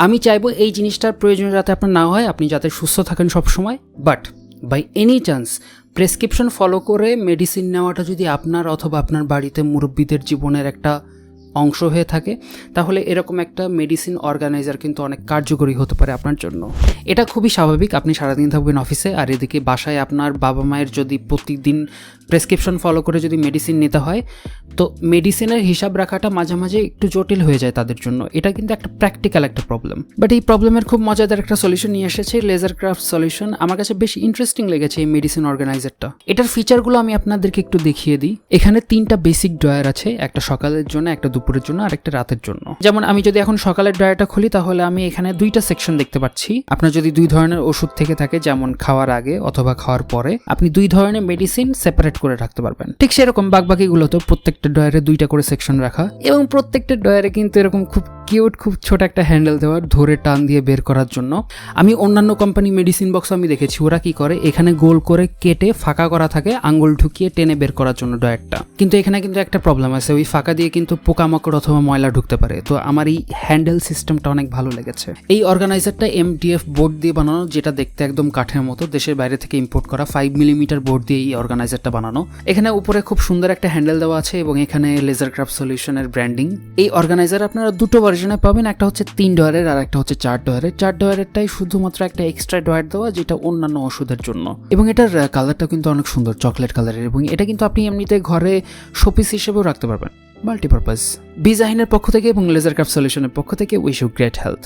আমি চাইবো এই জিনিসটার প্রয়োজন যাতে আপনার না হয়, আপনি যাতে সুস্থ থাকেন সবসময়। But by any chance prescription follow করে মেডিসিন নেওয়াটা যদি আপনার অথবা আপনার বাড়িতে মুরব্বীদের জীবনের একটা অংশ হয়ে থাকে, তাহলে এরকম একটা মেডিসিন অর্গানাইজার কিন্তু অনেক কার্যকরী হতে পারে আপনার জন্য। এটা খুবই স্বাভাবিক, আপনি সারাদিন থাকবেন অফিসে, আর এদিকে বাসায় আপনার বাবা মায়ের যদি প্রতিদিন প্রেসক্রিপশন ফলো করে যদি মেডিসিন নিতে হয়, তো মেডিসিনের হিসাব রাখাটা মাঝে মাঝে একটু জটিল হয়ে যায় তাদের জন্য। এটা কিন্তু একটা প্র্যাকটিক্যাল একটা প্রবলেম। বাট এই প্রবলেমের খুব মজাদার একটা সলিউশন নিয়ে এসেছে লেজার ক্রাফট সলিউশন। আমার কাছে বেশ ইন্টারেস্টিং লেগেছে এই মেডিসিন অর্গানাইজারটা। এটার ফিচারগুলো আমি আপনাদেরকে একটু দেখিয়ে দিই। এখানে 3টা বেসিক ড্রয়ার আছে, একটা সকালের জন্য, একটা দুপুরের জন্য, আর একটা রাতের জন্য। যেমন আমি যদি এখন সকালের ড্রয়ারটা খুলি, তাহলে আমি এখানে 2টা সেকশন দেখতে পাচ্ছি। আপনার যদি 2 ধরনের ওষুধ থেকে থাকে, যেমন খাওয়ার আগে অথবা খাওয়ার পরে, আপনি 2 ধরনের মেডিসিন সেপারেট করে রাখতে পারবেন। ঠিক সেরকম বাকিগুলো তো প্রত্যেকটা ড্রয়ারে 2টা করে সেকশন রাখা, এবং প্রত্যেকটা ড্রয়ারে কিন্তু এরকম খুব কিউট, খুব ছোট একটা হ্যান্ডেল দেওয়া, ধরে টান দিয়ে বের করার জন্য। আমি অন্যান্য কোম্পানি মেডিসিন বক্স আমি দেখেছি, ওরা কি করে, এখানে গোল করে কেটে ফাঁকা করা থাকে, আঙ্গুল ঢুকিয়ে টেনে বের করার জন্য ড্রয়ারটা। কিন্তু এখানে কিন্তু একটা প্রবলেম আছে, ওই ফাঁকা দিয়ে কিন্তু পোকামাকড় অথবা ময়লা ঢুকতে পারে। তো আমার এই হ্যান্ডেল সিস্টেমটা অনেক ভালো লেগেছে। এই অর্গানাইজারটা MDF বোর্ড দিয়ে বানানো, যেটা দেখতে একদম কাঠের মতো, দেশের বাইরে থেকে ইম্পোর্ট করা 5 মিলিমিটার বোর্ড দিয়ে এই অর্গানাইজারটা বানানো। এখানে উপরে খুব সুন্দর একটা হ্যান্ডেল দেওয়া আছে, এবং এখানে লেজার ক্রাফট সলিউশনের ব্র্যান্ডিং। এই অর্গানাইজার আপনারা 2টো ভার্জনে পাবেন, একটা হচ্ছে 3 ডয়ারের আর একটা হচ্ছে 4 ডয়ারের। 4 ডয়ারেরটাই শুধুমাত্র একটা এক্সট্রা ডয়ার দেওয়া, যেটা অন্যান্য ওষুধের জন্য। এবং এটার কালারটা কিন্তু অনেক সুন্দর, চকলেট কালারের, এবং এটা কিন্তু আপনি এমনিতে ঘরে শোপিস হিসেবেও রাখতে পারবেন, মাল্টিপারপাস। বিজাহিনের পক্ষ থেকে এবং লেজার ক্রাফট সলিউশনের পক্ষ থেকে উইশ ইউ গ্রেট হেলথ।